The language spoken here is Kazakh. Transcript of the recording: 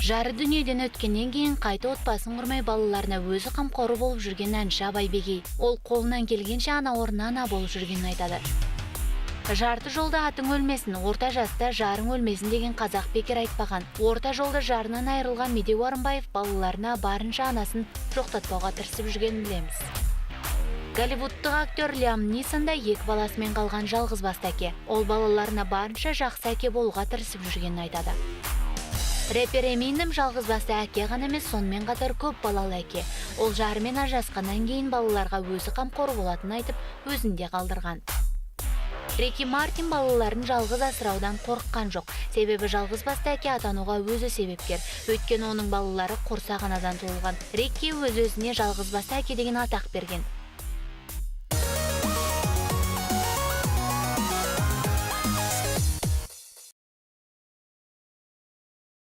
Жары дүниеден өткеннен кейін қайта отбасын құрмай балаларына өзі қамқоры болып жүрген әнші Абайбегей. Ол қолынан келгенше ана орнына ана болып жүргенін айтады. Жарты жолда атың өлмесін, орта жаста жарың өлмесін деген қазақ бекер айтпаған. Орта жолда жарынан айырылған Медеу Арынбаев балаларына барынша анасын жоқтатпауға тырысып жүргенін білеміз. Голливудтық актер Лиам Нисон да екі баласымен қалған жалғызбасты әке. Ол балаларына барынша жақсы әке болуға тырысып жүргенін айтады. Рэпер Эминем жалғызбасты әке ғана емес, сонымен қатар көп балалы әке. Ол жарымен ажырасқаннан кейін балаларға өзі қамқор болатынын айтып, өзінде қалдырған. Рики Мартин балаларын жалғыз асыраудан қорыққан жоқ. Себебі жалғызбасты әке атануға өзі себепкер. Өйткені оның балалары қорсақ анадан туылған. Рики өз-өзіне жалғызбасты әке деген атақ берген.